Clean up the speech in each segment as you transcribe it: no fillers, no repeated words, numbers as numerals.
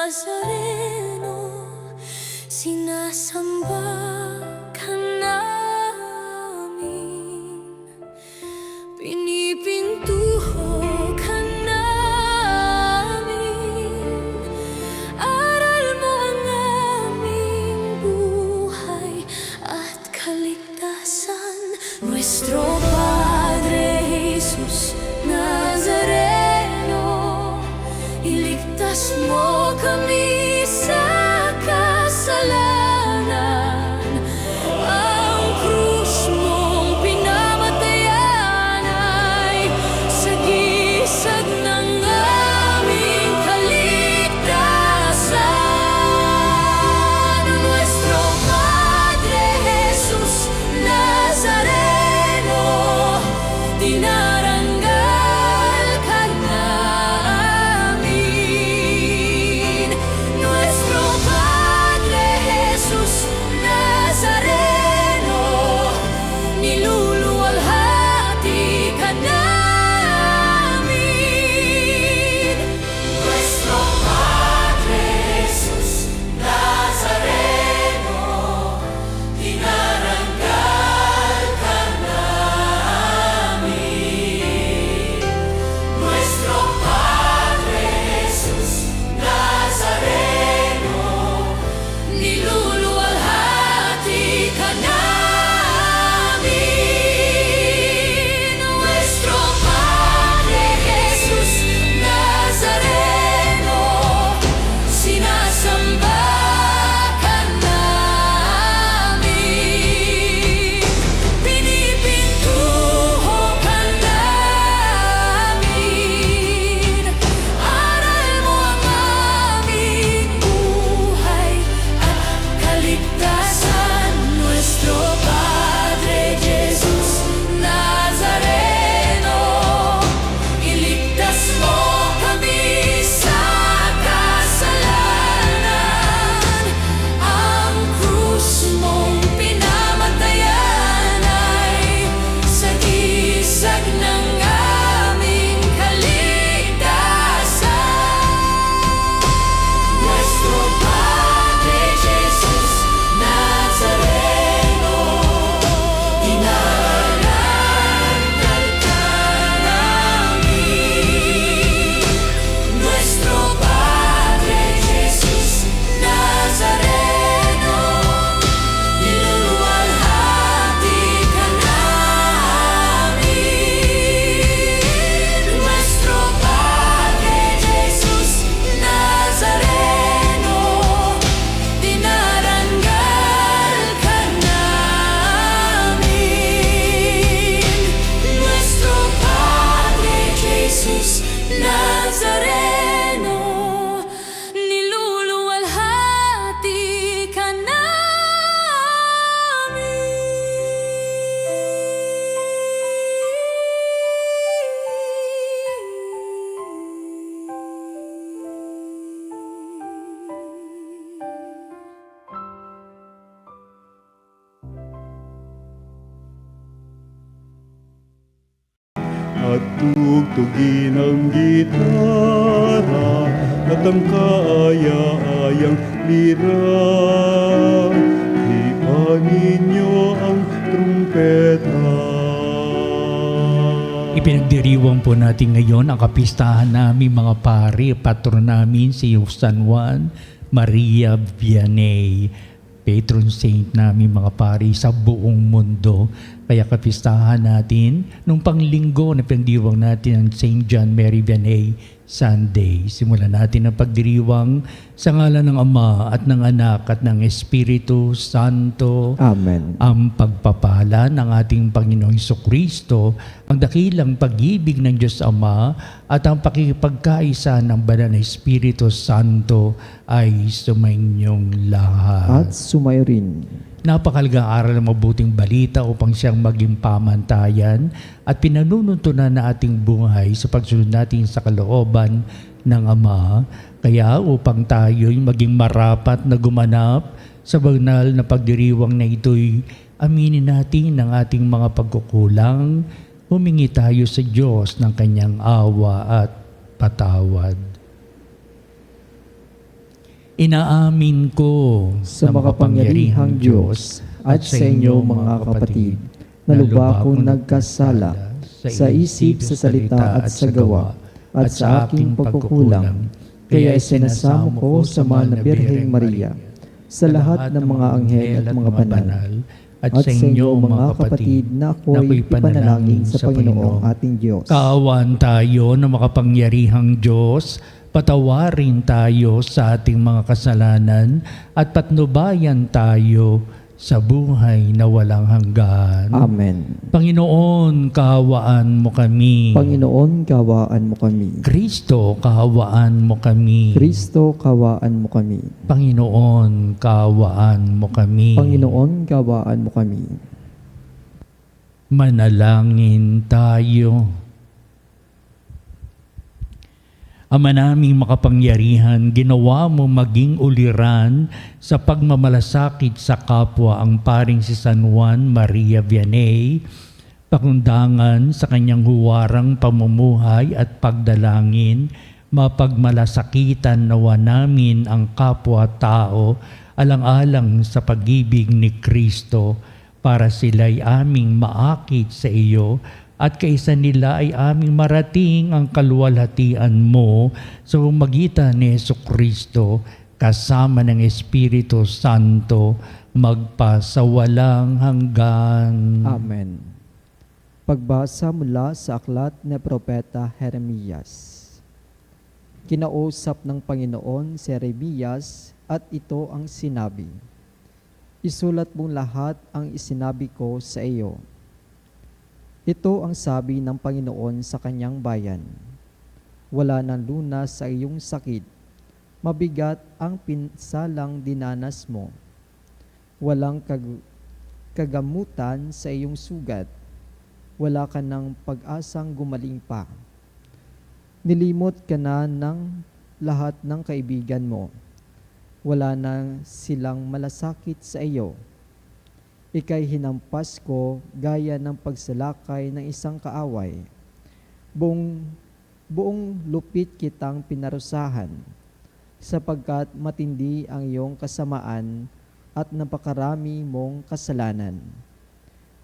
Nazareno, sinasamba ka namin, pinipintuho ka namin, aral mo ang aming buhay at kaligtasan. Nuestro Padre Jesus Nazareno, iligtas mo kami sa kasalanan. Ang krus mong pinamatayan ay sagisag ng aming kaligtasan. Nuestro Padre Jesus Nazareno, dinaranggal ka namin. Nuestro Padre Jesus Nazareno, niluluwalhati ka namin. Nuestro Padre Jesus Nazareno, dinaranggal ka namin. Nuestro Padre Jesus Nazareno, niluluwalhati ka namin. Nuestro Padre Jesus Nazareno, sinasamba ka namin, pinipintuho ka namin, aral mo ang aming buhay at kaligtasan. Nuestro Padre Jesus Nazareno, iligtas mo kami sa kasalanan. Ang krus mong pinamatayan ay sagisag ng aming kaligtasan. Nuestro Padre Jesus Nazareno, dinaranggal ka namin. Nuestro Padre Jesus Nazareno, niluluwalhati ka namin. Nuestro Padre Jesus Nazareno, dinaranggal ka namin. Nuestro Padre Jesus Nazareno, niluluwalhati ka At tugtugin ang gitara at ang kaaya-ayang lira. Hipan ninyo ang trumpeta. Ipinagdiriwang po natin ngayon ang kapistahan namin mga pari, patron namin si San Juan Maria Vianney, patron saint namin mga pari sa buong mundo. Kaya kapistahan natin nung panglinggo na pinagdiriwang natin ang St. John Mary Vianney Sunday. Simulan natin ang pagdiriwang sa ngalan ng Ama at ng Anak at ng Espiritu Santo. Amen. Ang pagpapala ng ating Panginoong Jesucristo, ang dakilang pag-ibig ng Diyos Ama at ang pakikipagkaisa ng Banal na Espiritu Santo ay sumainyong lahat. At sumayo rin. Napakalagang aral ng mabuting balita upang siyang maging pamantayan at pinanununtunan na ating buhay sa pagsunod natin sa kalooban ng Ama. Kaya upang tayo'y maging marapat na gumanap sa banal na pagdiriwang na ito'y aminin natin ang ating mga pagkukulang, humingi tayo sa Diyos ng kanyang awa at patawad. Inaamin ko sa makapangyarihang Diyos at sa inyo mga kapatid, na lubha akong nagkasala sa isip, sa salita at sa gawa, at sa aking pagkukulang. Kaya isinasamo ko sa mahal na Birheng Maria, sa lahat ng mga anghel at mga banal, at sa inyo mga kapatid, na ako'y ipanalangin sa Panginoong ating Diyos. Kaawaan tayo ng makapangyarihang Diyos, patawarin tayo sa ating mga kasalanan at patnubayan tayo sa buhay na walang hanggan. Amen. Panginoon, kaawaan mo kami. Panginoon, kawaan mo kami. Kristo, kaawaan mo kami. Kristo, kawaan mo kami. Panginoon, kaawaan mo kami. Panginoon, kawaan mo kami. Manalangin tayo. Ama naming makapangyarihan, ginawa mo maging uliran sa pagmamalasakit sa kapwa ang paring si San Juan Maria Vianney, pakundangan sa kanyang huwarang pamumuhay at pagdalangin, mapagmalasakitan nawa namin ang kapwa-tao alang-alang sa pag-ibig ni Kristo para sila'y aming maakit sa iyo at kaisa nila ay aming marating ang kaluwalhatian mo sa pamamagitan ni Jesucristo kasama ng Espiritu Santo magpasawalang hanggan. Amen. Pagbasa mula sa aklat ni Propeta Jeremias. Kinausap ng Panginoon si Jeremias at ito ang sinabi, "Isulat mong lahat ang isinabi ko sa iyo." Ito ang sabi ng Panginoon sa kanyang bayan, "Wala nang lunas sa iyong sakit, mabigat ang pinsalang dinanas mo. Walang kagamutan sa iyong sugat, wala ka ng pag-asang gumaling pa. Nilimot ka na ng lahat ng kaibigan mo, wala na silang malasakit sa iyo. Ika'y hinampas ko gaya ng pagsalakay ng isang kaaway. Buong lupit kitang pinarusahan, sapagkat matindi ang iyong kasamaan at napakarami mong kasalanan.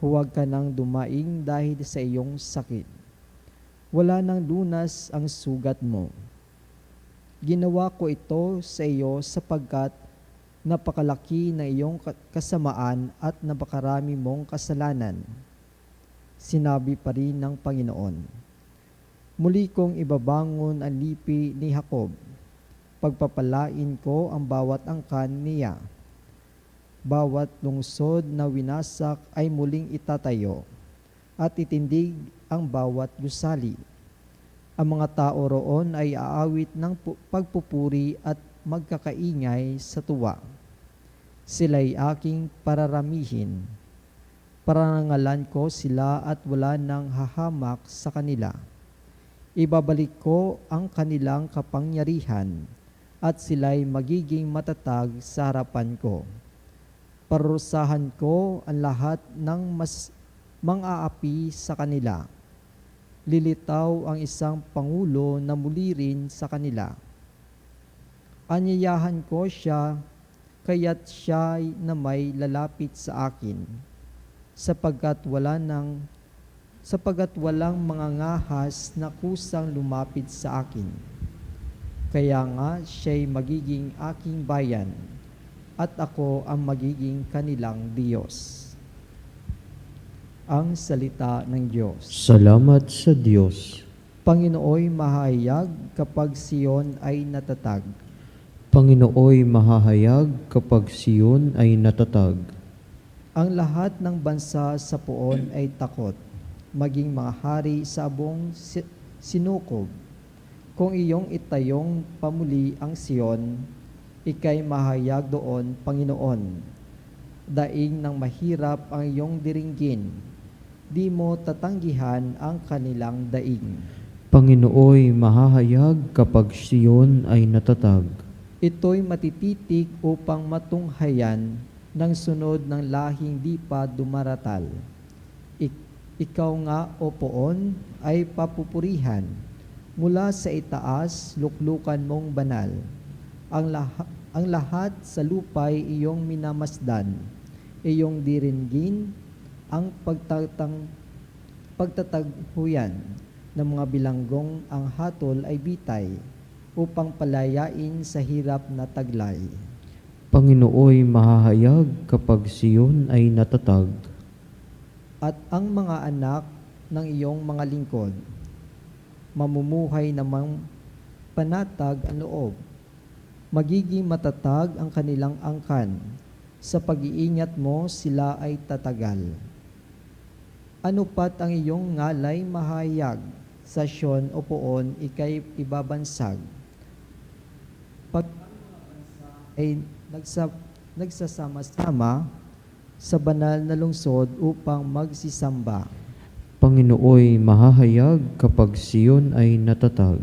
Huwag ka nang dumaing dahil sa iyong sakit. Wala nang lunas ang sugat mo. Ginawa ko ito sa iyo sapagkat napakalaki na iyong kasamaan at napakarami mong kasalanan." Sinabi pa rin ng Panginoon, "Muli kong ibabangon ang lipi ni Jacob. Pagpapalain ko ang bawat angkan niya. Bawat lungsod na winasak ay muling itatayo, at itindig ang bawat gusali. Ang mga tao roon ay aawit ng pagpupuri at magkakaingay sa tuwa. Sila'y aking pararamihin. Parangalan ko sila at wala nang hahamak sa kanila. Ibabalik ko ang kanilang kapangyarihan at sila'y magiging matatag sa harapan ko. Parusahan ko ang lahat ng mang-aapi sa kanila. Lilitaw ang isang pangulo na muli rin sa kanila. Anyayahan ko siya, kaya't siya na may lalapit sa akin, sapagkat walang mga ngahas na kusang lumapit sa akin. Kaya nga siya'y magiging aking bayan, at ako ang magiging kanilang Diyos." Ang salita ng Diyos. Salamat sa Diyos. Panginooy mahayag kapag Siyon ay natatag. Panginooy mahahayag kapag Siyon ay natatag. Ang lahat ng bansa sa poon ay takot, maging mga hari sa buong sinukob. Kung iyong itayong pamuli ang Siyon, ika'y mahayag doon, Panginoon. Daing ng mahirap ang iyong diringgin, di mo tatanggihan ang kanilang daing. Panginooy mahahayag kapag Siyon ay natatag. Ito'y matititik upang matunghayan ng sunod ng lahing di pa dumaratal. Ikaw nga, O poon, ay papupurihan. Mula sa itaas, luklukan mong banal. Ang lahat sa lupa'y iyong minamasdan, iyong diringgin ang pagtatagpuyan ng mga bilanggong ang hatol ay bitay upang palayain sa hirap na taglay. Panginooy mahahayag kapag Siyon ay natatag. At ang mga anak ng iyong mga lingkod, mamumuhay namang panatag ang loob. Magiging matatag ang kanilang angkan. Sa pag-iingat mo, sila ay tatagal. Ano pat ang iyong ngalay mahayag, sa Siyon o poon ikay ibabansag. Pag ay nagsasama-sama sa banal na lungsod upang magsisamba. Panginooy mahahayag kapag Siyon ay natatag.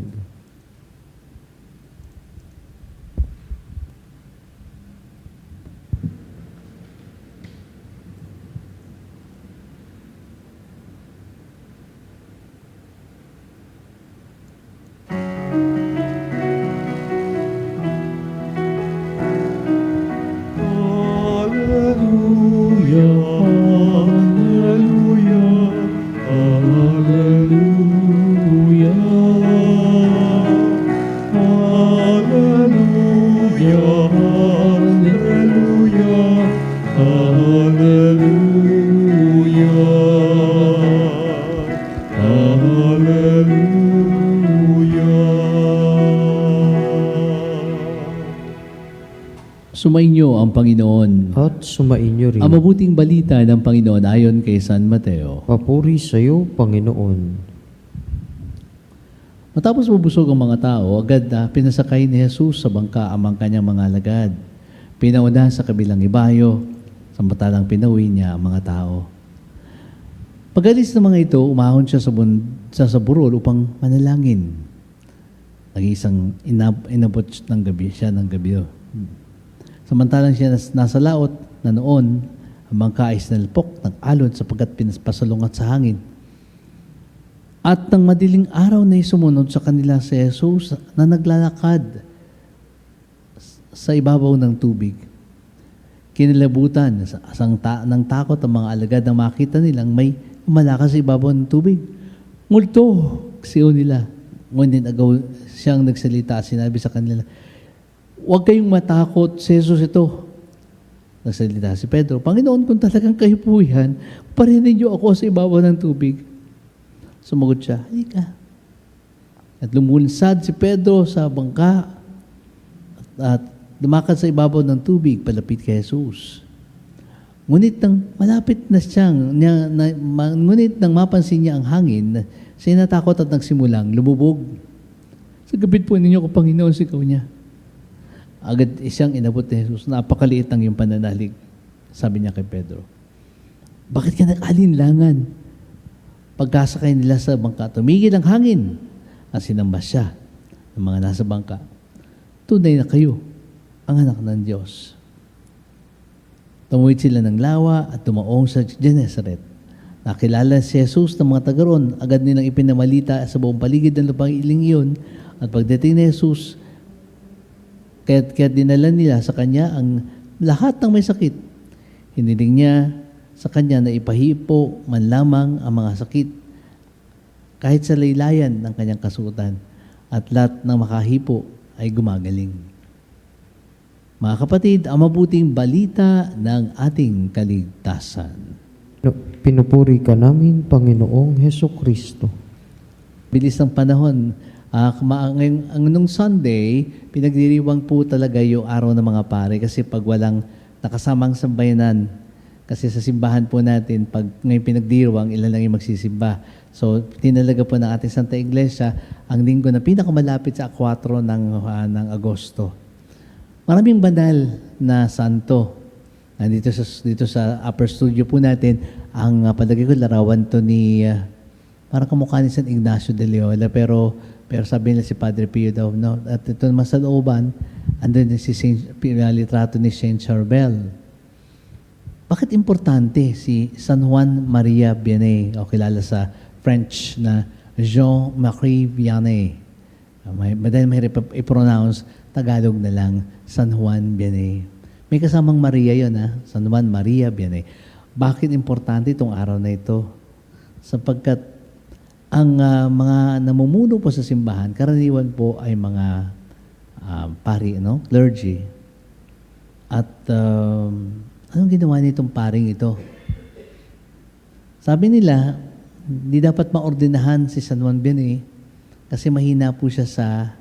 Hallelujah, hallelujah, hallelujah. Hallelujah, hallelujah, hallelujah. Sumainyo ang Panginoon. At sumainyo rin. Ang mabuting balita ng Panginoon ayon kay San Mateo. Papuri sa iyo, Panginoon. Matapos mabusog ang mga tao, agad na pinasakay ni Jesus sa bangka ang kanyang mga alagad. Pinauna sa kabilang ibayo, samantalang pinauwi niya ang mga tao. Pag-alis ng mga ito, umahon siya sa burol upang manalangin. Nag-iisang inabot ng gabi siya ng gabi. Samantalang siya nasa laot na noon, ang bangka ay sinalpok ng alon sapagkat pinapasalungat sa hangin. At ng madiling araw na sumunod sa kanila si Jesus na naglalakad sa ibabaw ng tubig. Kinilabutan ng takot ang mga alagad na makita nilang may lumalakas sa ibabaw ng tubig. Multo, siyo nila. Ngunit agaw siyang nagsalita, sinabi sa kanila, huwag kayong matakot, si Jesus ito. Nagsalita si Pedro, Panginoon, kung talagang kayo po yan, parinin niyo ako sa ibabaw ng tubig. Sumagot siya, halika. At lumunsad si Pedro sa bangka at lumakad sa ibabaw ng tubig palapit kay Jesus. Ngunit nang malapit na siyang, ngunit nang mapansin niya ang hangin, siya natakot at nagsimulang lumubog. Sa gabit po ninyo ko, Panginoon, sigaw niya. Agad siyang inabot ni Jesus, napakaliit ang iyong pananalig. Sabi niya kay Pedro, bakit ka nag-alinlangan? Pagkasakay nila sa bangka, tumigil ang hangin at sinamba siya ng mga nasa bangka. Tunay na kayo, ang anak ng Diyos. Tumuwid sila ng lawa at tumaong sa Genesaret. Nakilala si Jesus ng mga taga-roon, agad nilang ipinamalita sa buong paligid ng lupang iling iyon. At pagdating ni Jesus, kaya dinala nila sa kanya ang lahat ng may sakit. Hiniling niya sa kanya na ipahipo man lamang ang mga sakit kahit sa laylayan ng kanyang kasuotan, at lahat ng makahipo ay gumagaling. Mga kapatid, ang mabuting balita ng ating kaligtasan. Pinupuri ka namin, Panginoong Hesukristo. Bilis ng panahon. Nung Sunday, pinagdiriwang po talaga yung araw ng mga pare kasi pag walang nakasamang sambayanan, kasi sa simbahan po natin, pag ngayon pinagdiriwang, ilan lang yung magsisimba. So, tinalaga po ng ating Santa Iglesia ang linggo na pinakamalapit sa 4 ng Agosto. Maraming banal na santo. Dito sa upper studio po natin, ang palagay ko larawan to ni, parang kamukha ni San Ignacio de Loyola, pero sabi nila si Padre Pio daw, no? At ito naman sa looban, andun si litrato ni Saint Charbel. Bakit importante si San Juan Maria Vianney, o kilala sa French na Jean-Marie Vianney? Madali mahirap i-pronounce. Tagalog na lang, San Juan Vianney. May kasamang Maria yon San Juan Maria Vianney. Bakit importante itong araw na ito? Sapagkat ang mga namumuno po sa simbahan, karaniwan po ay mga pari, clergy. At anong ginawa nitong paring ito? Sabi nila, hindi dapat maordinahan si San Juan Vianney kasi mahina po siya sa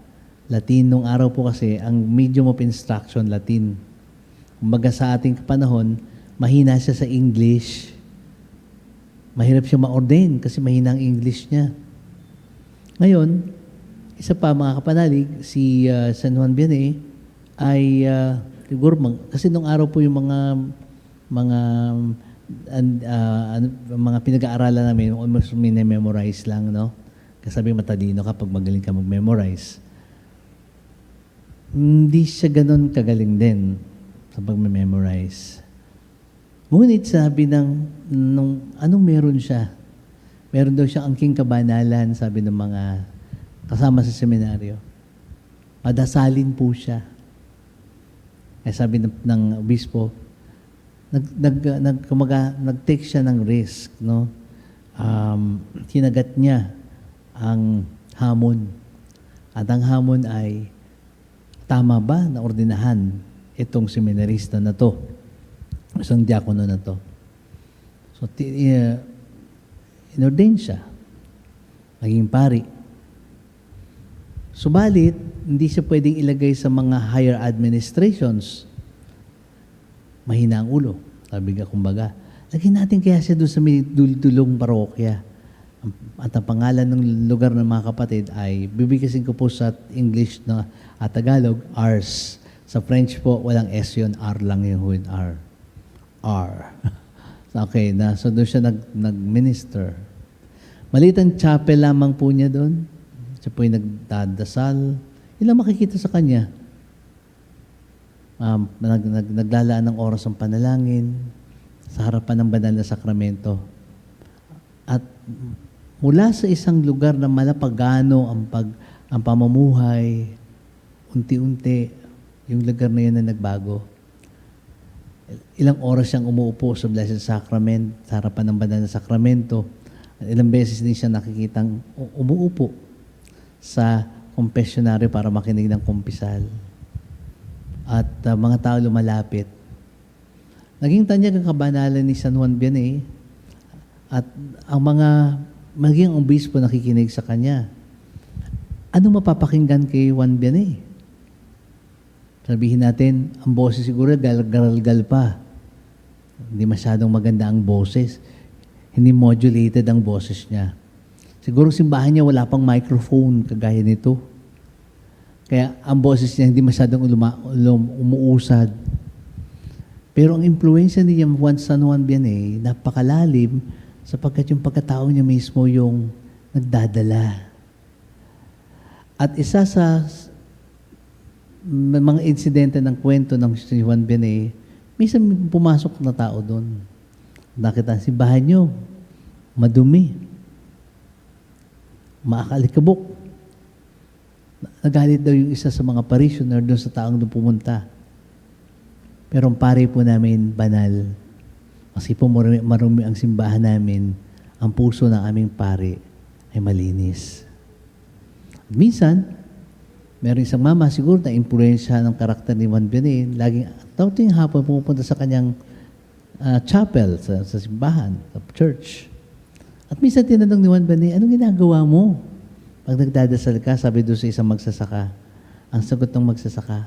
Latin. Nung araw po kasi, ang medium of instruction, Latin. Kumbaga sa ating panahon, mahina siya sa English. Mahirap siya ma-ordain kasi mahina ang English niya. Ngayon, isa pa mga kapanalig, si San Juan Vianney ay siguro kasi nung araw po yung mga pinag-aaralan namin, almost memorize lang, no? Kasabi matalino kapag magaling ka mag-memorize. Hindi siya ganun kagaling din sa pag-memorize. Ngunit sabi anong meron siya? Meron daw siyang angking kabanalan, sabi ng mga kasama sa seminaryo. Padasalin po siya. Kaya sabi ng obispo, nag-take siya ng risk, no? Kinagat niya ang hamon. At ang hamon ay, tama ba na ordinahan itong seminarista na to? Isang diakono na to. So, inordain siya. Naging pari. Subalit, hindi siya pwedeng ilagay sa mga higher administrations. Mahina ang ulo. Sabi nga, kumbaga, lagyan natin kaya siya doon sa may dulong parokya. At ang pangalan ng lugar ng mga kapatid ay, bibigasin ko po sa English at Tagalog, Ars. Sa French po, walang S yun, R lang yung with R. R. Okay, so doon siya nag-minister. Maliit ang chapel lamang po niya doon. Siya po yung nagdadasal. Ilang makikita sa kanya. Naglalaan ng oras ng panalangin sa harapan ng banal na sakramento. At mula sa isang lugar na malapagano ang pamumuhay, unti-unti, yung lugar na yun na nagbago. Ilang oras siyang umuupo sa Blessed Sacrament, sa harapan ng banal na sakramento. At ilang beses din siya nakikitang umuupo sa confessionary para makinig ng kumpisal. At mga tao lumalapit. Naging tanyag ang kabanalan ni San Juan Vianney at ang maging obispo nakikinig sa kanya. Anong mapapakinggan kay Juan Vianney? Sabihin natin, ang boses siguro garal-garal pa. Hindi masyadong maganda ang boses. Hindi modulated ang boses niya. Siguro simbahan niya wala pang microphone kagaya nito. Kaya ang boses niya hindi masyadong umuusad. Pero ang impluensya ni San Juan Vianney, napakalalim sapagkat yung pagkatao niya mismo yung nagdadala. At isa sa mga insidente ng kwento ng si Juan Vianney, minsan pumasok na tao doon. Nakita si bahay niyo, madumi, maakalikabok. Nagalit daw yung isa sa mga parishioner doon sa taong doon pumunta. Pero ang pare po namin, banal. Kasi po marumi ang simbahan namin, ang puso ng aming pare ay malinis. Minsan, meron isang mama siguro na impluensya ng karakter ni Juan Vianney. Laging, tawting hapon pupunta sa kanyang chapel, sa simbahan, sa church. At minsan tinanong ni Juan Vianney, anong ginagawa mo? Pag nagdadasal ka, sabi doon sa isang magsasaka, ang sagot ng magsasaka,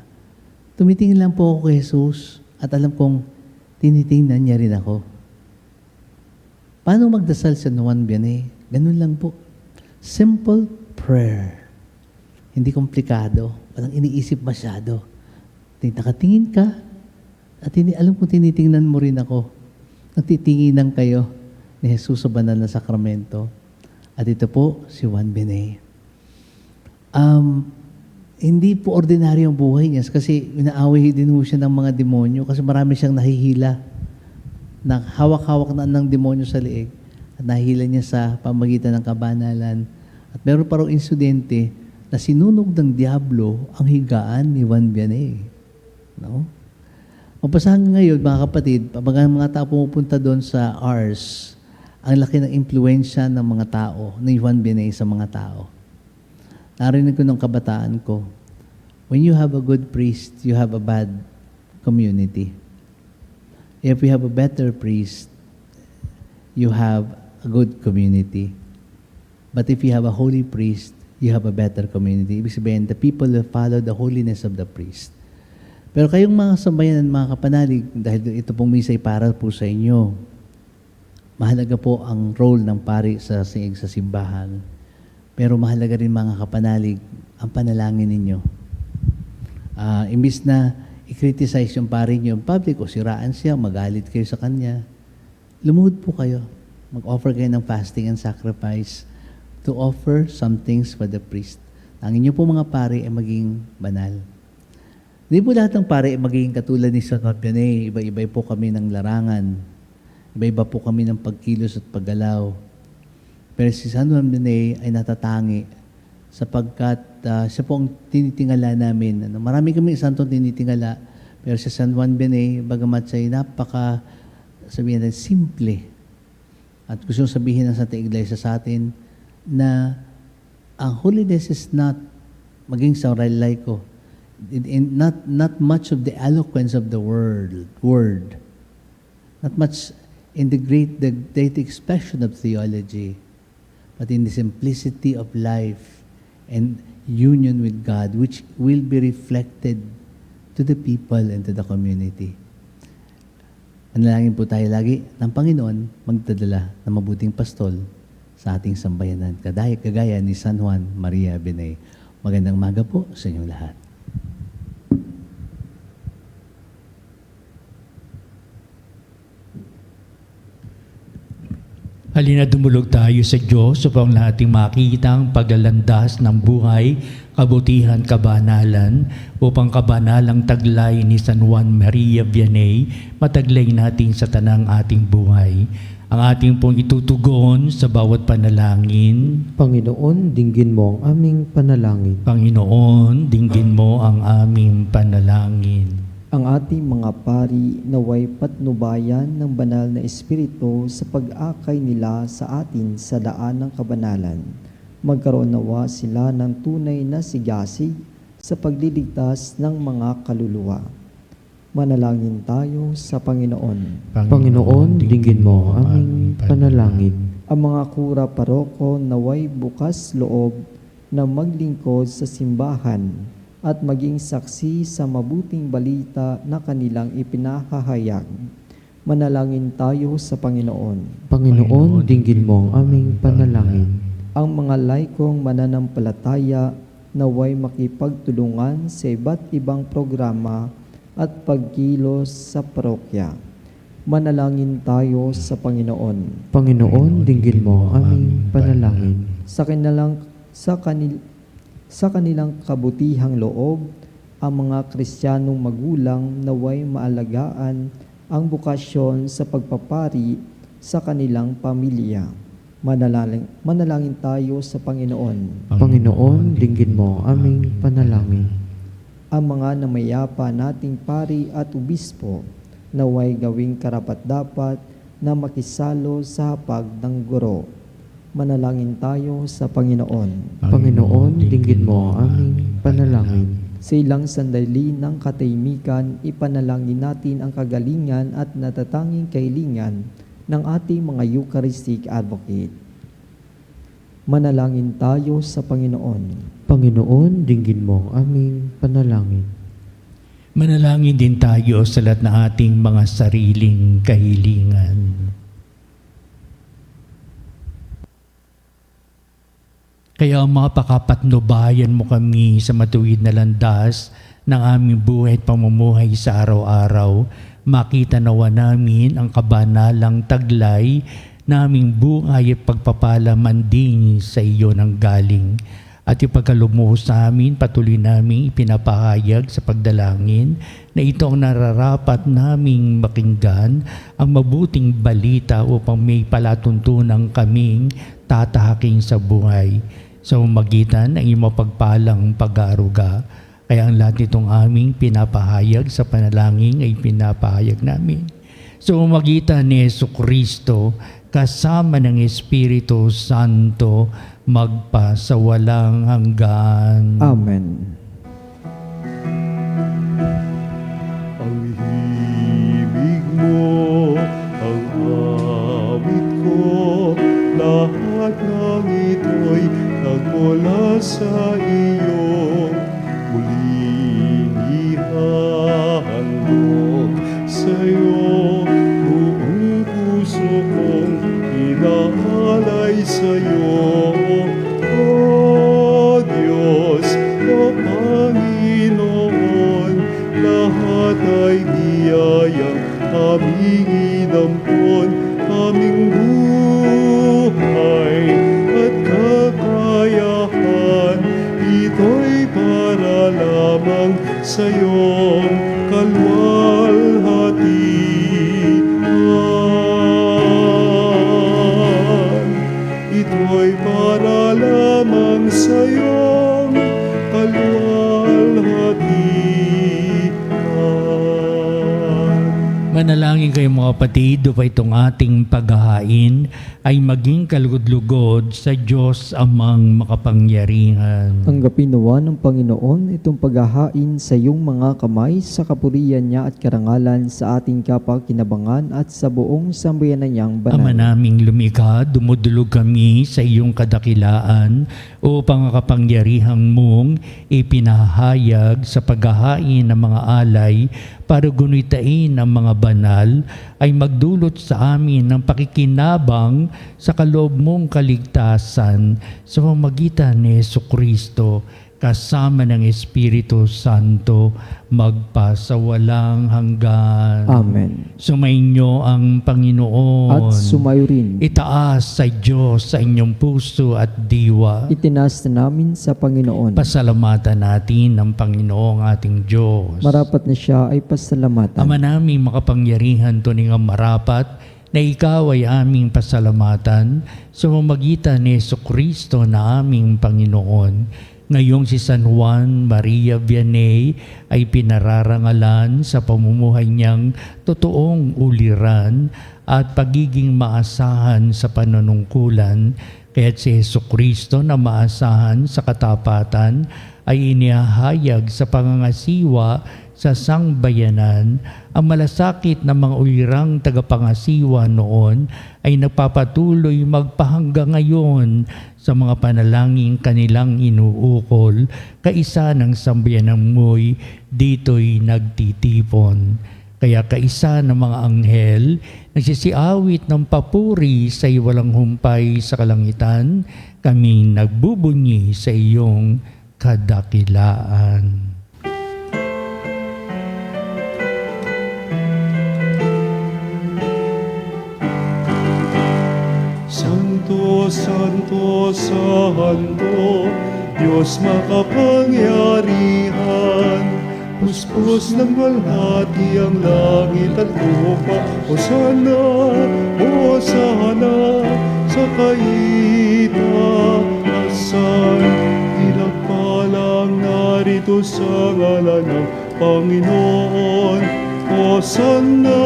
tumitingin lang po ako kay Jesus at alam kong tinitingnan niya rin ako. Paano magdasal si Juan Vianney? Ganun lang po. Simple prayer. Hindi komplikado. Walang iniisip masyado. Nakatingin ka at alam kong tinitingnan mo rin ako. Nagtitinginan kayo ni Jesus sa banal na sakramento. At ito po si Juan Vianney. Hindi po ordinaryo ang buhay niya kasi inaaway din po siya ng mga demonyo kasi marami siyang nahihila. Hawak-hawak na ng demonyo sa liig at nahihila niya sa pamagitan ng kabanalan. At meron pa raw insidente na sinunog ng diablo ang higaan ni Juan Vianney. No? Mapasahan ngayon, mga kapatid, pag ang mga tao pumupunta doon sa Ars, ang laki ng impluensya ng mga tao, ni Juan Vianney sa mga tao. Narinig ko ng kabataan ko, when you have a good priest, you have a bad community. If you have a better priest, you have a good community. But if you have a holy priest, you have a better community. Ibig sabihin, the people will follow the holiness of the priest. Pero kayong mga sambayanan, mga kapanalig, dahil ito pong misa ay para po sa inyo, mahalaga po ang role ng pari sa simbahan. Pero mahalaga rin, mga kapanalig, ang panalangin ninyo. Imbis na i-criticize yung pari nyo, public o siraan siya, magalit kayo sa kanya, lumuhod po kayo. Mag-offer kayo ng fasting and sacrifice to offer some things for the priest. Ang inyo po mga pari ay maging banal. Hindi po lahat ng pari ay magiging katulad ni San Juan Vianney. Iba-iba po kami ng larangan. Iba-iba po kami ng pagkilos at paggalaw. Pero si San Juan Vianney ay natatangi sapagkat siya po ang tinitingala namin. Marami kami santong tinitingala, pero si San Juan Vianney, bagamat siya ay sabihin natin, simple. At gusto sabihin ng Santa Iglesia sa atin na ang holiness is not maging sa laiko. Not much of the eloquence of the word. Not much in the great expression of theology, but in the simplicity of life and union with God, which will be reflected to the people and to the community. Manalangin po tayo lagi ng Panginoon magdadala ng mabuting pastol sa ating sambayanan, kagaya ni San Juan Maria Vianney. Magandang umaga po sa inyong lahat. Halina dumulog tayo sa Diyos upang nating makita ang paglalandas ng buhay, kabutihan, kabanalan, upang kabanalang taglay ni San Juan Maria Vianney mataglay natin sa tanang ating buhay. Ang ating pong itutugon sa bawat panalangin. Panginoon, dinggin mo ang aming panalangin. Panginoon, dinggin mo ang aming panalangin. Ang ating mga pari naway patnubayan ng banal na Espiritu sa pag-akay nila sa atin sa daan ng kabanalan. Magkaroon nawa sila ng tunay na sigasig sa pagliligtas ng mga kaluluwa. Manalangin tayo sa Panginoon. Panginoon, dinggin mo ang aming panalangin. Ang mga kura paroko naway bukas loob na maglingkod sa simbahan at maging saksi sa mabuting balita na kanilang ipinahahayag. Manalangin tayo sa Panginoon. Panginoon, dinggin mo ang aming panalangin. Ang mga laikong mananampalataya naway makipagtulungan sa iba't ibang programa at pagkilos sa parokya. Manalangin tayo sa Panginoon. Panginoon, dinggin mo ang aming panalangin. Sa kanilang kabutihang loob, ang mga Kristiyanong magulang naway maalagaan ang bukasyon sa pagpapari sa kanilang pamilya. Manalangin tayo sa Panginoon. Panginoon, dinggin mo ang aming panalangin. Ang mga namayapa nating pari at obispo naway gawing karapat-dapat na makisalo sa hapag ng guro. Manalangin tayo sa Panginoon. Panginoon, dinggin mo ang aming panalangin. Sa ilang sandali ng katahimikan, ipanalangin natin ang kagalingan at natatanging kahilingan ng ating mga Eucharistic advocate. Manalangin tayo sa Panginoon. Panginoon, dinggin mo ang aming panalangin. Manalangin din tayo sa lahat ng ating mga sariling kahilingan. Kaya mapakapatnubayan mo kami sa matuwid na landas ng aming buhay at pamumuhay sa araw-araw. Makita nawa namin ang kabanalang taglay na aming buhay at pagpapala manding sa iyo ng galing. At ipagkalumuhos sa amin, patuloy namin ipinapahayag sa pagdalangin na ito ang nararapat naming makinggan, ang mabuting balita upang may palatuntunang kaming tatahaking sa buhay. sa magitan ng iyong mapagpalang pag-aaruga. Kaya ang lahat nitong aming pinapahayag sa panalangin ay pinapahayag namin sa magitan ni Jesucristo kasama ng Espiritu Santo magpa sa walang hanggan. Amen. Ang himig mo, ang awit ko, lahat ng ito'y nagmula sa iyo. Muling ihahandog sa'yo, buong puso kong inaalay sa'yo. O Diyos, o Panginoon, lahat ay biyayang aming inampon, aming buhay at kakayahan. Ito'y para lamang sa iyong kalwalhatian. Ito'y para lamang sa iyong kalwalhatian. Manalangin kayo mga kapatid, upang itong ating paghahain ay maging kalugod-lugod sa Diyos amang makapangyarihan. Tanggapin nawa ng Panginoon itong paghahain sa iyong mga kamay sa kapurihan niya at karangalan sa ating kapakinabangan at sa buong sambayanan niyang Ama banal. naming lumikha, dumudulog kami sa iyong kadakilaan upang ang kapangyarihang mong ipinahayag sa paghahain ng mga alay para gunitain ang mga banal ay magdulot sa amin ng pakikinabang sa kaloob mong kaligtasan sa pamamagitan ni Jesucristo kasama ng Espiritu Santo magpa sa walang hanggan. Amen. Sumainyo ang Panginoon. At sumayo rin. Itaas sa Diyos sa inyong puso at diwa. Itinas na namin sa Panginoon. Pasalamatan natin ang Panginoong ating Diyos. Marapat na siya ay pasalamatan. Ama naming makapangyarihan, tuning ang marapat na ikaw ay aming pasalamatan sa pamamagitan ni Jesucristo na aming Panginoon. Ngayong si San Juan Maria Vianney ay pinararangalan sa pamumuhay niyang totoong uliran at pagiging maasahan sa panunungkulan, kaya't si Jesucristo na maasahan sa katapatan ay inihahayag sa pangangasiwa sa sangbayanan. Ang malasakit ng mga ulirang tagapangasiwa noon ay nagpapatuloy magpahanggang ngayon sa mga panalangin kanilang inuukol, kaisa ng sambayanang mo'y dito'y nagtitipon. Kaya kaisa ng mga anghel, nagsisiawit ng papuri sa walang humpay sa kalangitan, kami nagbubunyi sa iyong kadakilaan. Santo, Santo, Santo, Diyos makapangyarihan. Puspos ng walhati ang langit at lupa. Hosana, Hosana, sa kaitaasan. Pinagpalang narito sa ngalan ng Panginoon. Hosana,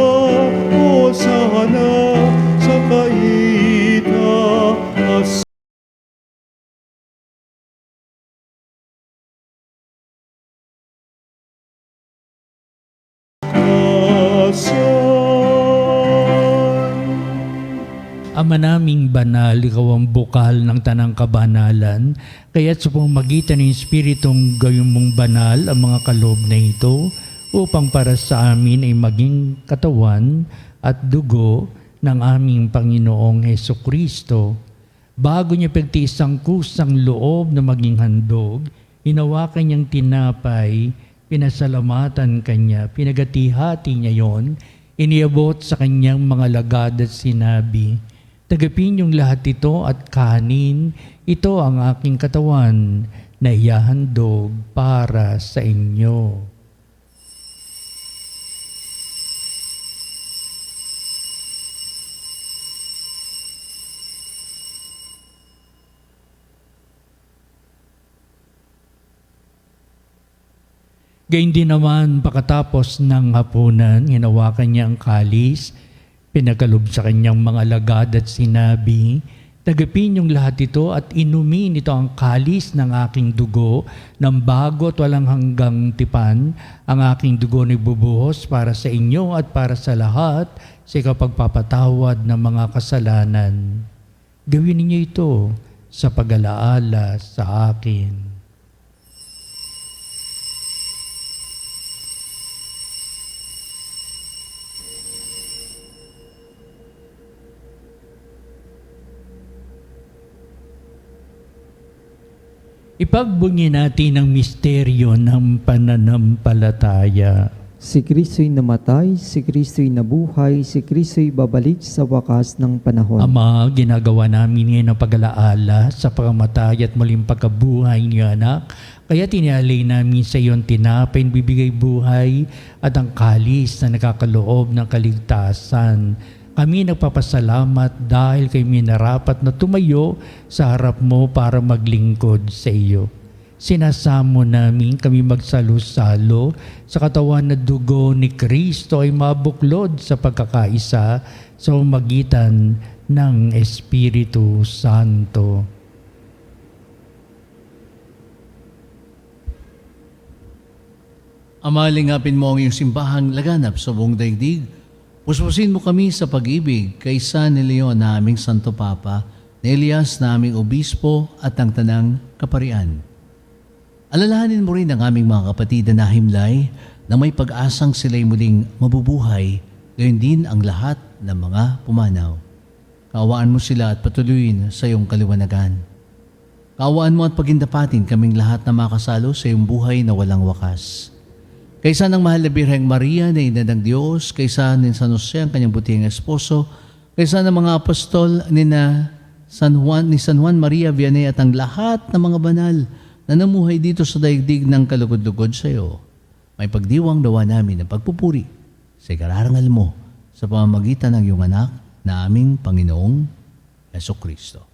Hosana, sa kaitaasan. Ama naming banal, ikaw ang bukal ng tanang kabanalan, kaya't sa pamamagitan ng Espiritong gawin mong banal ang mga kaloob na ito, upang para sa amin ay maging katawan at dugo ng aming Panginoong Hesukristo. Bago niya pagtiis ang kusang loob na maging handog, hinawakan niyang tinapay, pinasalamatan kanya, pinagati-hati niya yon, iniabot sa kanyang mga lagad at sinabi, "Tagapin niyong lahat ito at kanin, ito ang aking katawan na ihahandog para sa inyo." Gayun din naman, pagkatapos ng hapunan, hinawakan niya ang kalis, pinagkalob sa kanyang mga alagad at sinabi, "Tagapin niyong lahat ito at inumin ito ang kalis ng aking dugo, ng bago at walang hanggang tipan. Ang aking dugo ni bubuhos para sa inyo at para sa lahat sa ikapagpapatawad ng mga kasalanan. Gawin ninyo ito sa pag-alaala sa akin." Ipagbunyi natin ang misteryo ng pananampalataya. Si Kristo'y namatay, si Kristo'y nabuhay, si Kristo'y babalik sa wakas ng panahon. Ama, ginagawa namin ngayon ang pag-alaala sa pagkamatay at muling pagkabuhay niyo, anak. Kaya tinalay namin sa iyo ang tinapay na bibigay buhay at ang kalis na nakakaloob ng kaligtasan. Kami nagpapasalamat dahil kayo minarapat na tumayo sa harap mo para maglingkod sa iyo. Sinasamo namin kami magsalo-salo sa katawan na dugo ni Kristo ay mabuklod sa pagkakaisa sa magitan ng Espiritu Santo. Ama, lingapin mo ang iyong simbahang laganap sa buong daigdig. Puspusin mo kami sa pag-ibig kaysa ni Leon na aming Santo Papa, ni Elias na aming Obispo at ang Tanang Kaparian. Alalahanin mo rin ang aming mga kapatid na nahimlay na may pag-asang sila'y muling mabubuhay, gayon din ang lahat ng mga pumanaw. Kaawaan mo sila at patuloyin sa iyong kaliwanagan. Kaawaan mo at pagindapatin kaming lahat na makasalo sa iyong buhay na walang wakas. Kaysa ng mahal na Birheng Maria na ina ng Diyos, kaysa ni San Jose ang kanyang butihing esposo, kaysa ng mga apostol ni San Juan Maria Vianney at ang lahat ng mga banal na namuhay dito sa daigdig ng kalugod-lugod sa iyo, may pagdiwang dawa namin ng pagpupuri sa ikararangal mo sa pamamagitan ng iyong anak na aming Panginoong Jesucristo.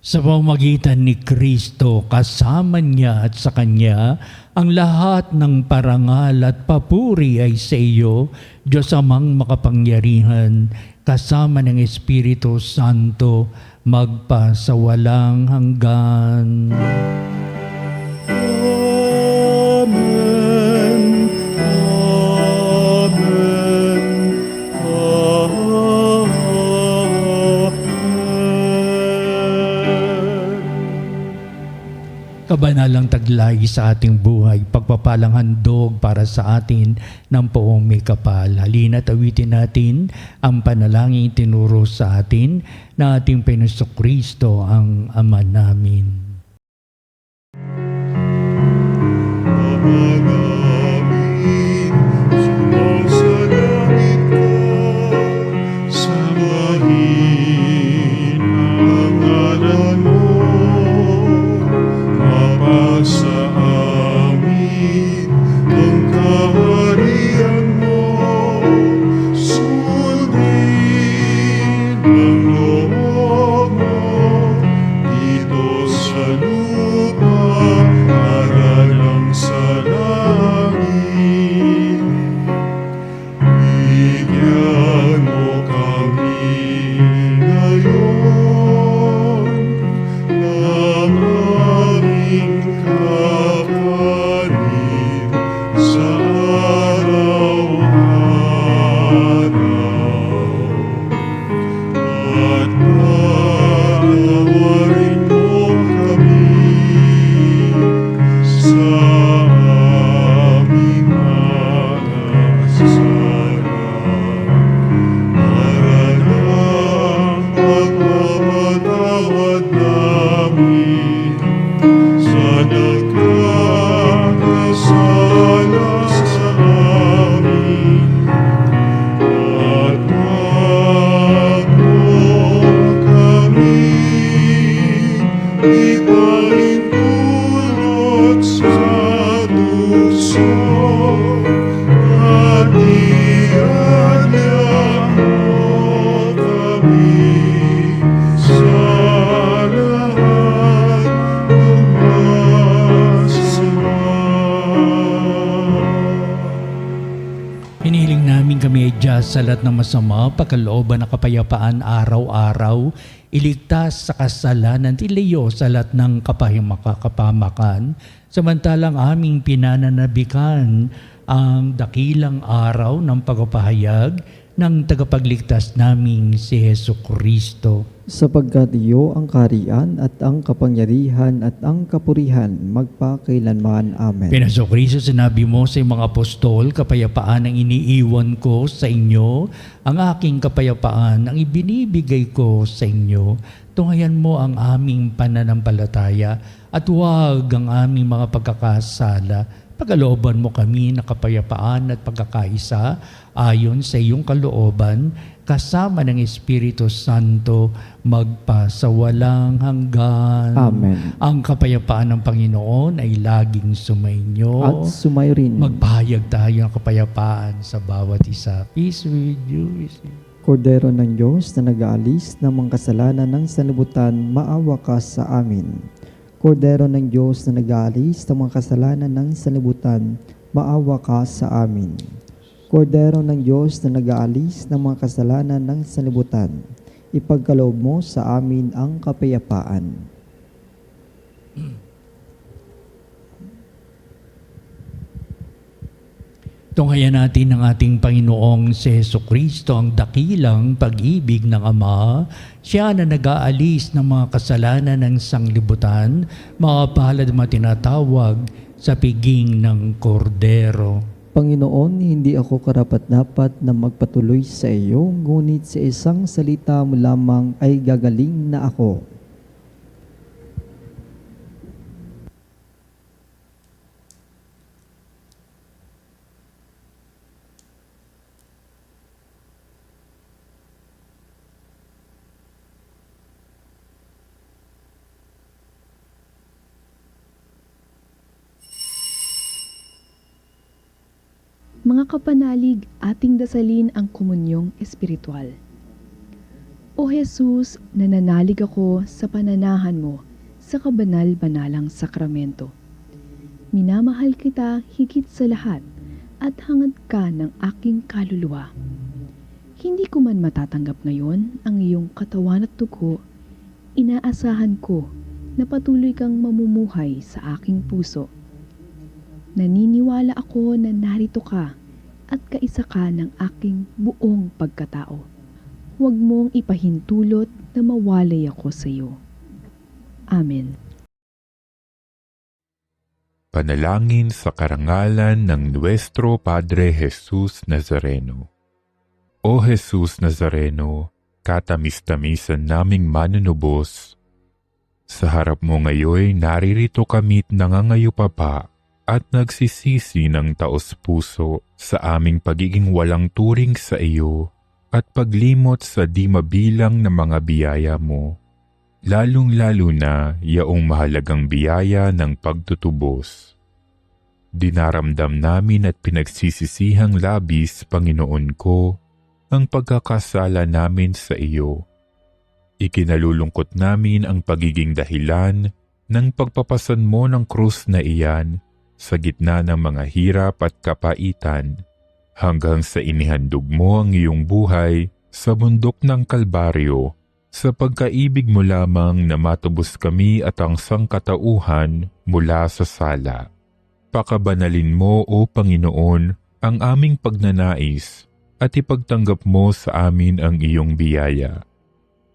Sa pamamagitan ni Kristo, kasama niya at sa Kanya, ang lahat ng parangal at papuri ay sa iyo, Diyos Amang makapangyarihan, kasama ng Espiritu Santo, magpa sa walang hanggan. Amen. Amen. Kabanalang taglay sa ating buhay, pagpapalang handog para sa atin ng poong may kapal. Halina't awitin natin ang panalangin tinuro sa atin na ating Panginoong Kristo ang Ama namin. Ama namin, sumasalangit ka, sambahin ang ngalan mo. Mapasa amin ang kaharian mo, sundin ang loob mo dito sa lupa para lang sa langit. Bigyan mo kami ngayon ng aming kakanin sa araw-araw. At patawarin mo kami sa aming mga kasala, para ng pagpapatawad namin sa nagkakasala sa amin. At wag mo kami ipahintulot sa tukso, at iadya mo kami sa lahat ng masama, pagkalooban ng kapayapaan araw-araw, iligtas sa kasalanan, ilayo sa lahat ng kapahamakan, samantalang aming pinananabikan ang dakilang araw ng pagpapahayag ng tagapagligtas naming si Jesucristo. Sapagkat iyo ang kaharian at ang kapangyarihan at ang kapurihan magpakailanman. Amen. Pinasokristo, sinabi mo sa iyong mga apostol, kapayapaan ang iniiwan ko sa inyo, ang aking kapayapaan ang ibinibigay ko sa inyo. Tunghayan mo ang aming pananampalataya at huwag ang aming mga pagkakasala. Pagkalooban mo kami na kapayapaan at pagkakaisa ayon sa iyong kalooban, kasama ng Espiritu Santo, magpasawalang hanggan. Amen. Ang kapayapaan ng Panginoon ay laging sumainyo. At sumayo rin. Magpahayag tayo ng kapayapaan sa bawat isa. Peace with you. Kordero ng Diyos na nag-aalis ng mga kasalanan ng sanlibutan, maawa ka sa amin. Kordero ng Diyos na nag-aalis ng mga kasalanan ng sanlibutan, maawa ka sa amin. Kordero ng Diyos na nag-aalis ng mga kasalanan ng sanlibutan, ipagkaloob mo sa amin ang kapayapaan. Tunghayan natin ng ating Panginoong si Jesucristo, ang dakilang pag-ibig ng Ama. Siya na nag-aalis ng mga kasalanan ng sanglibutan, mga palad mga tinatawag sa piging ng kordero. Panginoon, hindi ako karapat-dapat na magpatuloy sa iyo, ngunit sa isang salita mo lamang ay gagaling na ako. Mga kapanalig, ating dasalin ang komunyong espiritual. O Jesus, nananalig ako sa pananahan mo sa kabanal-banalang sakramento. Minamahal kita higit sa lahat at hangad ka ng aking kaluluwa. Hindi ko man matatanggap ngayon ang iyong katawan at dugo, inaasahan ko na patuloy kang mamumuhay sa aking puso. Naniniwala ako na narito ka at kaisa ka ng aking buong pagkatao. Huwag mong ipahintulot na mawalay ako sa iyo. Amen. Panalangin sa karangalan ng Nuestro Padre Jesus Nazareno. O Jesus Nazareno, katamis-tamisan naming manunubos, sa harap mo ngayon naririto kami't nangangayupapa at nagsisisi ng taos-puso sa aming pagiging walang turing sa iyo at paglimot sa di mabilang na mga biyaya mo, lalong-lalo na yaong mahalagang biyaya ng pagtutubos. Dinaramdam namin at pinagsisisihang labis, Panginoon ko, ang pagkakasala namin sa iyo. Ikinalulungkot namin ang pagiging dahilan ng pagpapasan mo ng krus na iyan sa gitna ng mga hirap at kapaitan, hanggang sa inihandog mo ang iyong buhay sa bundok ng Kalbaryo, sa pagkaibig mo lamang na matubos kami at ang sangkatauhan mula sa sala. Pakabanalin mo, O Panginoon, ang aming pagnanais at ipagtanggap mo sa amin ang iyong biyaya.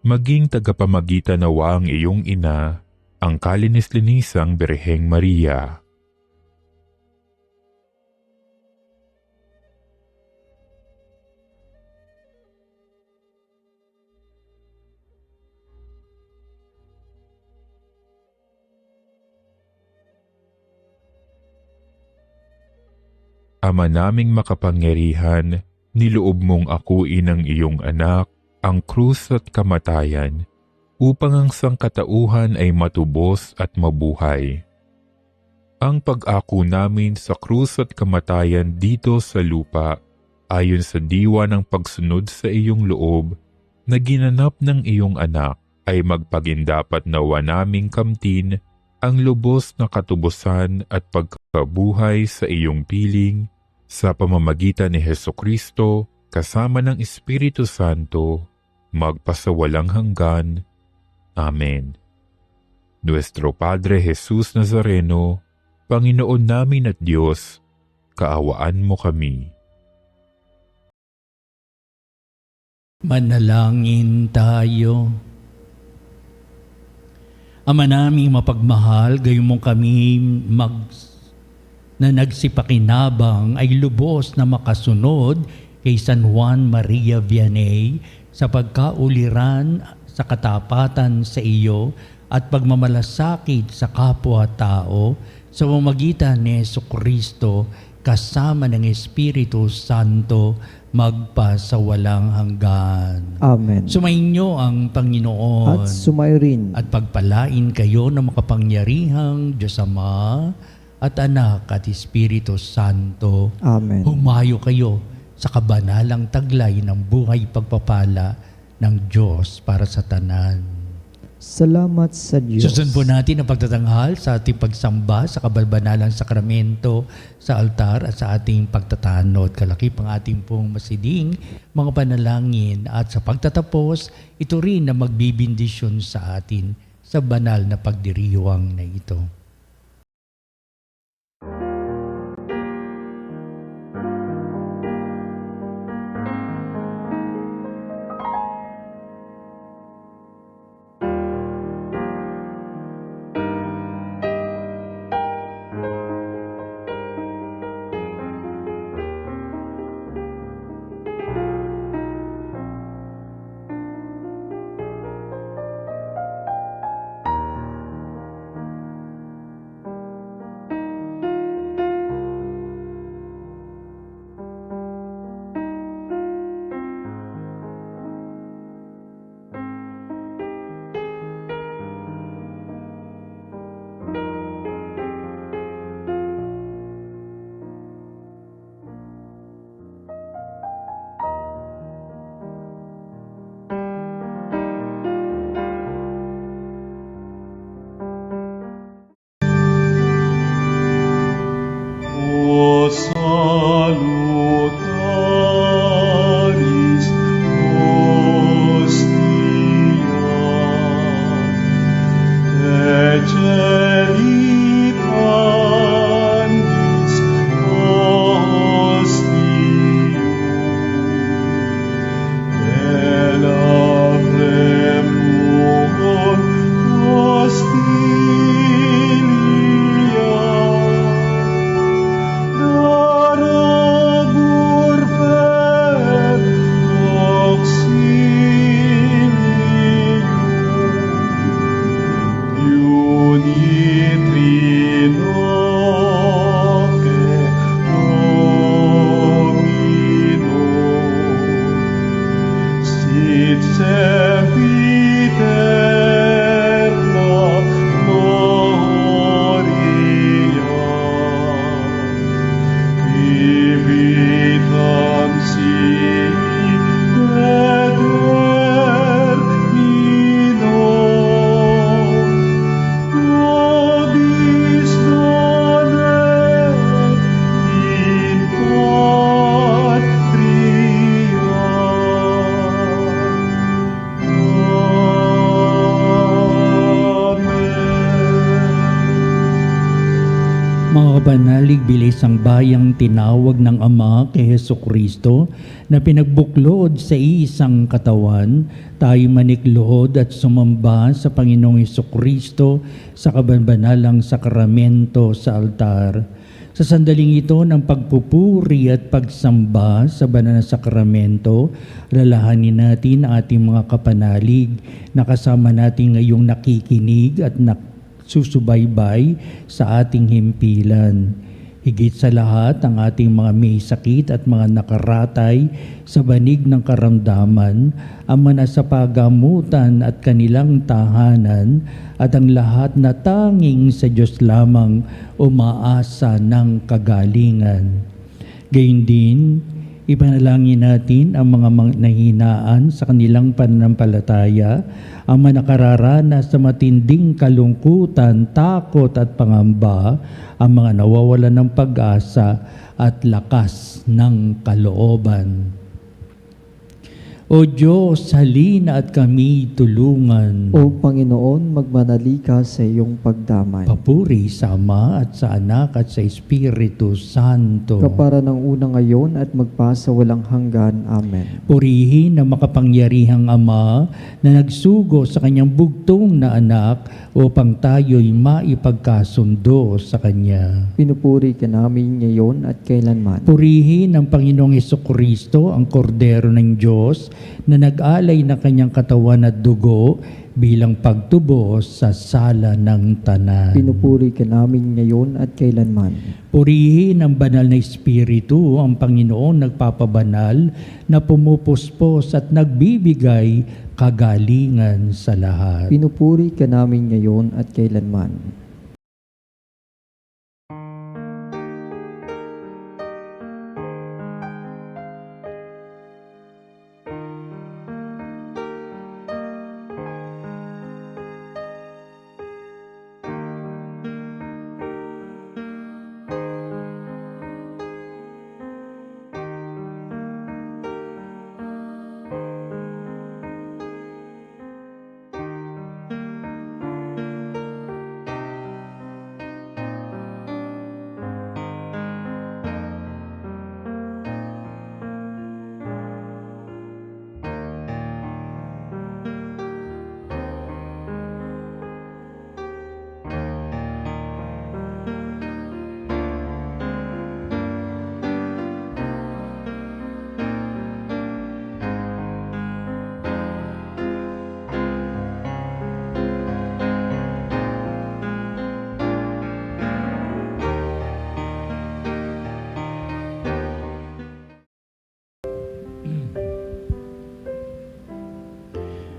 Maging tagapamagitan nawa ang iyong ina, ang kalinis-linisang Birheng Maria. Ama naming makapangyarihan, niloob mong akuin ang iyong anak, ang krus at kamatayan, upang ang sangkatauhan ay matubos at mabuhay. Ang pag-ako namin sa krus at kamatayan dito sa lupa, ayon sa diwa ng pagsunod sa iyong loob, na ginanap ng iyong anak, ay magpagindapat nawa naming kamtin ang lubos na katubusan at pagkabuhay sa iyong piling, sa pamamagitan ni Jesucristo, kasama ng Espiritu Santo, magpasawalang hanggan. Amen. Nuestro Padre Jesus Nazareno, Panginoon namin at Diyos, kaawaan mo kami. Manalangin tayo. Ama naming mapagmahal, gayon mo kami na nagsipakinabang ay lubos na makasunod kay San Juan Maria Vianney sa pagkauliran sa katapatan sa iyo at pagmamalasakit sa kapwa-tao sa pamamagitan ni Jesucristo kasama ng Espiritu Santo magpasawalang hanggan. Amen. Sumainyo ang Panginoon At sumayo rin at pagpalain kayo ng makapangyarihang Diyos Ama at Anak at Espiritu Santo. Amen. Humayo kayo sa kabanalang taglay ng buhay pagpapala ng Diyos para sa tanan. Salamat sa Diyos. Susunod po natin ang pagtatanghal sa ating pagsamba sa kabalbanalang sakramento sa altar at sa ating pagtatanod. Kalakip ang ating pong masiding mga panalangin at sa pagtatapos, ito rin na magbibindisyon sa atin sa banal na pagdiriwang na ito. O salutaris hostia, ecelitantis hostium, elabremur hostilia, darabur per auxilium, unitri noce Domino, sit sempiterna gloria, vitam sic et termino, nobis donet in patria. Amen. Mga kapanalig, bilis ang bayang tinawag ng Ama kay Jesucristo na pinagbuklod sa isang katawan, tayo manikluhod at sumamba sa Panginoong Jesucristo sa kabanbanalang sakramento sa altar. Sa sandaling ito ng pagpupuri at pagsamba sa banal na sakramento, lalahanin natin ang ating mga kapanalig na kasama natin ngayong nakikinig at susubaybay sa ating himpilan. Higit sa lahat, ang ating mga may sakit at mga nakaratay sa banig ng karamdaman, ang mga sa pagamutan at kanilang tahanan, at ang lahat na tanging sa Diyos lamang umaasa ng kagalingan. Gayun din, ipanalangin natin ang mga nahinaan sa kanilang pananampalataya, ang mga nakararanas sa matinding kalungkutan, takot at pangamba, ang mga nawawalan ng pag-asa at lakas ng kalooban. O Diyos, halina at kami tulungan. O Panginoon, magmanali ka sa iyong pagdamay. Papuri sa Ama at sa Anak at sa Espiritu Santo. Kapara ng una ngayon at magpasa walang hanggan. Amen. Purihin ang makapangyarihang Ama na nagsugo sa kanyang bugtong na anak upang tayo'y maipagkasundo sa Kanya. Pinupuri ka namin ngayon at kailanman. Purihin ang Panginoong Hesukristo, ang Kordero ng Diyos, na nag-alay ng kanyang katawan at dugo bilang pagtubos sa sala ng tanan. Pinupuri ka namin ngayon at kailanman. Purihin ang banal na Espiritu, ang Panginoong nagpapabanal na pumupuspos at nagbibigay kagalingan sa lahat. Pinupuri ka namin ngayon at kailanman.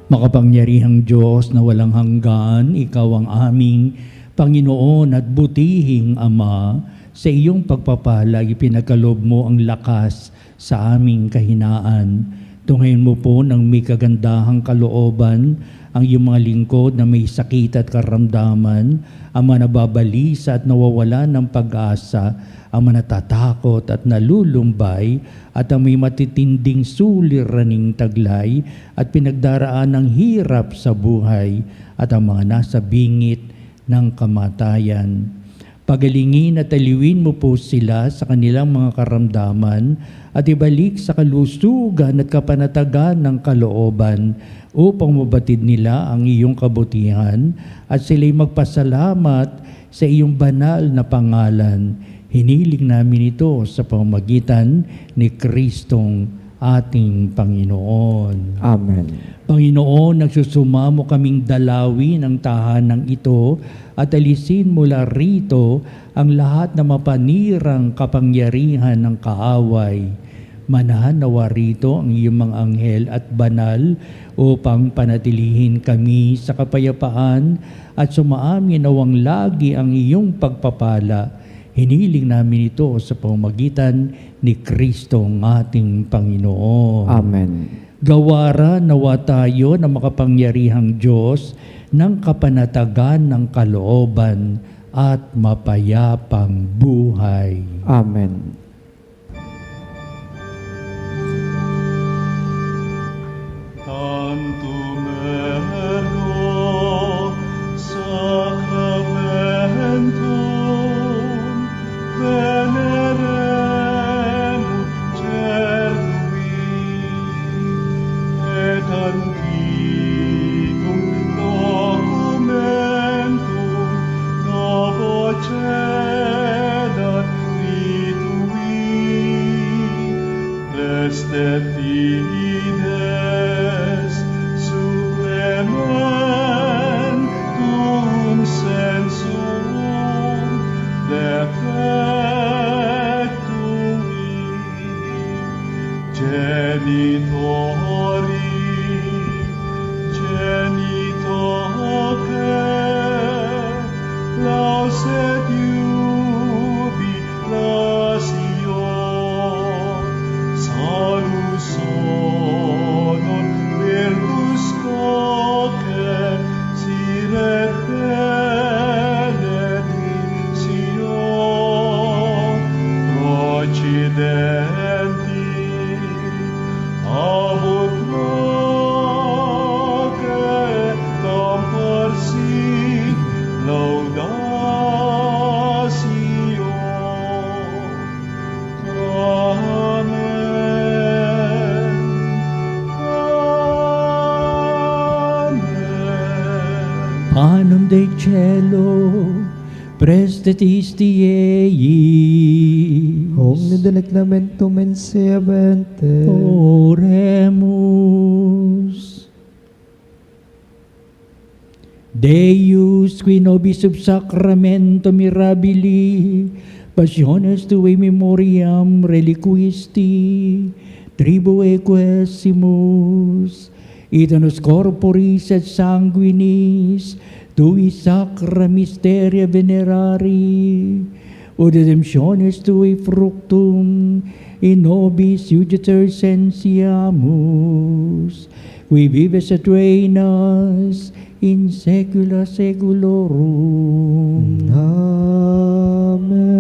Makapangyarihang Diyos na walang hanggan, Ikaw ang aming Panginoon at butihing Ama. Sa iyong pagpapala, ipinagkaloob mo ang lakas sa aming kahinaan. Tunghayin mo po ng may kagandahang kalooban ang iyong mga lingkod na may sakit at karamdaman, ang mga nababalisa at nawawala ng pag-asa, ang mga natatakot at nalulumbay, at ang may matitinding suliraning taglay at pinagdaraan ng hirap sa buhay, at ang mga nasa bingit ng kamatayan. Pagalingin at aliwin mo po sila sa kanilang mga karamdaman at ibalik sa kalusugan at kapanatagan ng kalooban upang mabatid nila ang iyong kabutihan at sila'y magpasalamat sa iyong banal na pangalan. Hiniling namin ito sa pamamagitan ni Kristong ating Panginoon. Amen. Panginoon, nagsusumamo kaming dalawin ang tahanang ito at alisin mula rito ang lahat na mapanirang kapangyarihan ng kaaway. Manahan nawa rito ang iyong mga anghel at banal upang panatilihin kami sa kapayapaan at sumaamin nawang lagi ang iyong pagpapala. Hiniling namin ito sa pamamagitan ni Kristong ating Panginoon. Amen. Gawara nawa tayo ng makapangyarihang Diyos ng kapanatagan ng kalooban at mapayapang buhay. Amen. Tantum ergo sacramentum veneremur cernui et antiquum documentum novocedat ritui restet fides supplementum sensum defectui genitori genitoque lauset jubilatio salus honor virtus coque siret benedictio procidenti abut de cielo, prestatisti eis. Omne delectamentum menseabente. Oremus. Deus, qui nobis sub sacramento mirabili, passiones tue memoriam reliquisti, tribue quesimus, ita nos corporis et sanguinis, tui sacra mysteria venerari, o redemptionis tui fructum, in nobis iuditor sensiamus, qui vives et reinas in saecula saeculorum. Amen.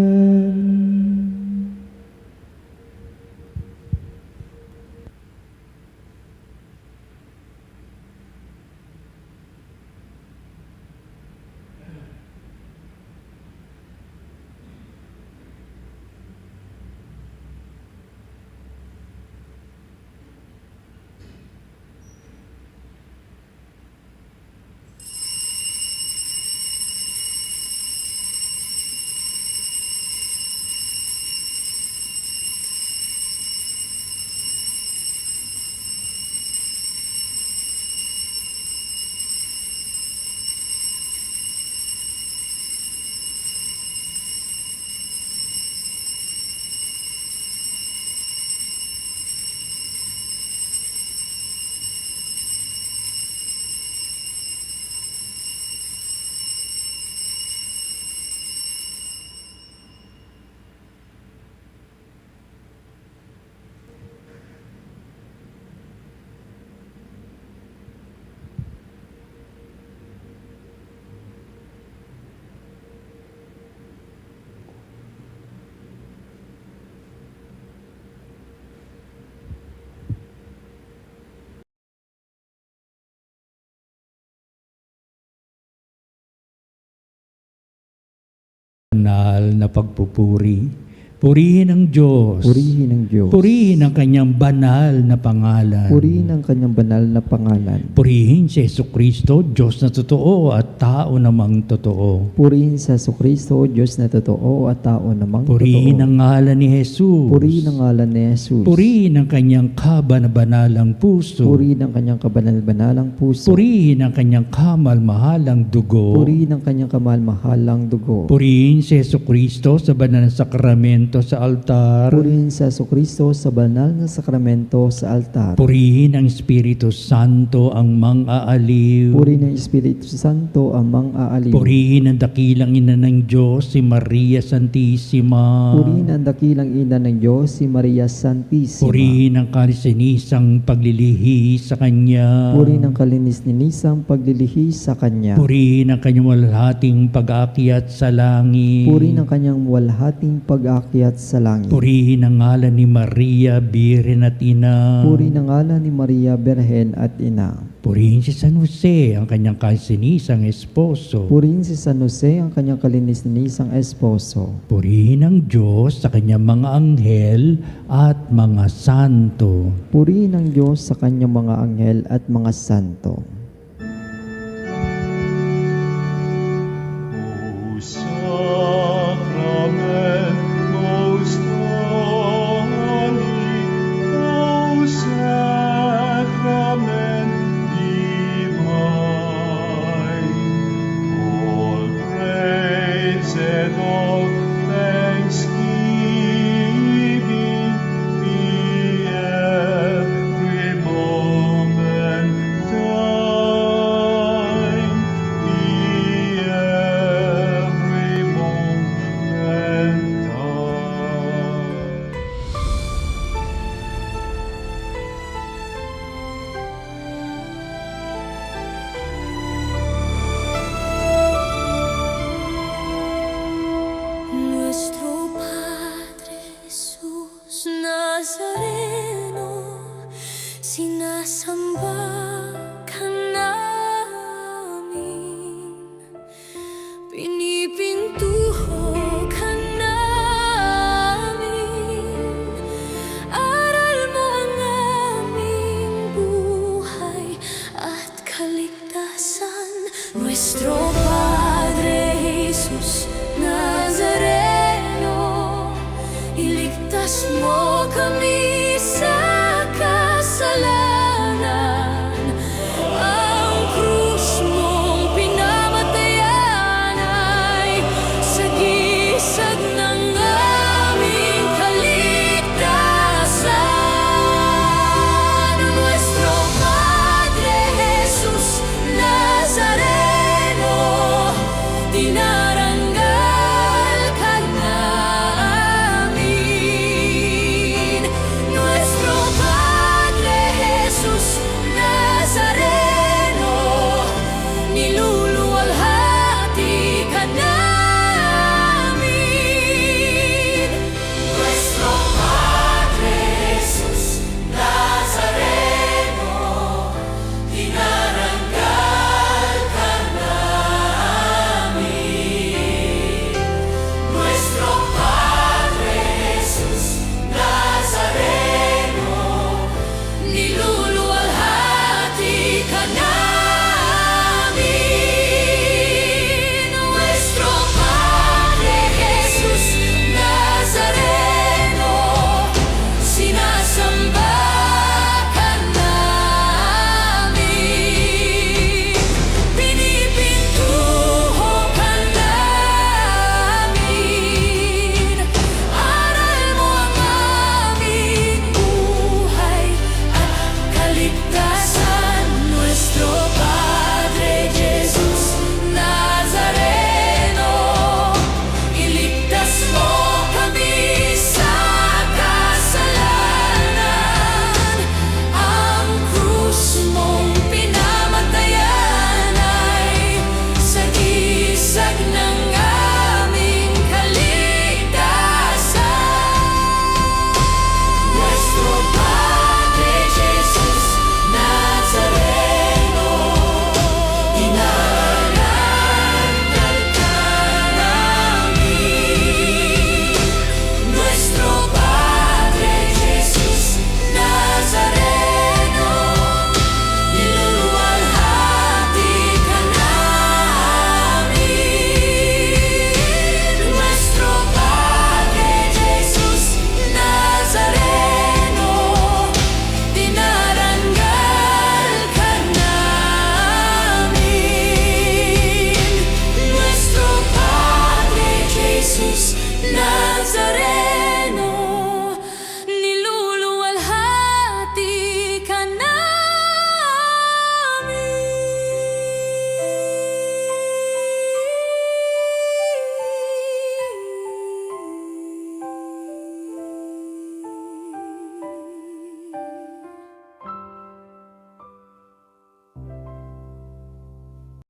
Banal na pagpupuri. Purihin ang Diyos. Purihin ang Diyos. Purihin ang kanyang banal na pangalan. Purihin ang kanyang banal na pangalan. Purihin si Jesucristo, Diyos na totoo at tao namang totoo. Purihin sa Jesucristo, Diyos na totoo at tao namang Purihin totoo. ang ngalan ni Jesus. Purihin ang ngalan ni Jesus. Purihin ang kanyang kabanalang puso. Purihin ang kanyang kabanal-banalang puso. Purihin ang kanyang kamal-mahalang dugo. Purihin ang kanyang kamal-mahalang dugo. Purihin si Jesucristo sa banal na sakramento sa altar. Purihin sa Jesucristo sa banal na sakramento sa altar. Purihin ang Espiritu Santo ang mang-aaliw. Purihin ang Espiritu Santo ang mang-aaliw. Purihin ang dakilang ina ng Diyos, si Maria Santissima. Purihin ang dakilang ina ng Diyos, si Maria Santissima. Purihin ang kalisinisang paglilihi sa Kanya. Purihin ang kalinis-ninisang paglilihi sa Kanya. Purihin ang kanyang walhating pag-aakyat sa langit. Purihin ang kanyang walhating pag-aakyat sa langit. Purihin ang ngalan ni Maria, Birhen at Ina. Purihin ang ngalan ni Maria, Berhen at Ina. Purihin si San Jose, ang kanyang kalisinisang esposo. Purihin si San Jose, ang kanyang kalinis-ninisang esposo. Purihin ang Diyos sa kanyang mga anghel at mga santo. Purihin ang Diyos sa kanyang mga anghel at mga santo.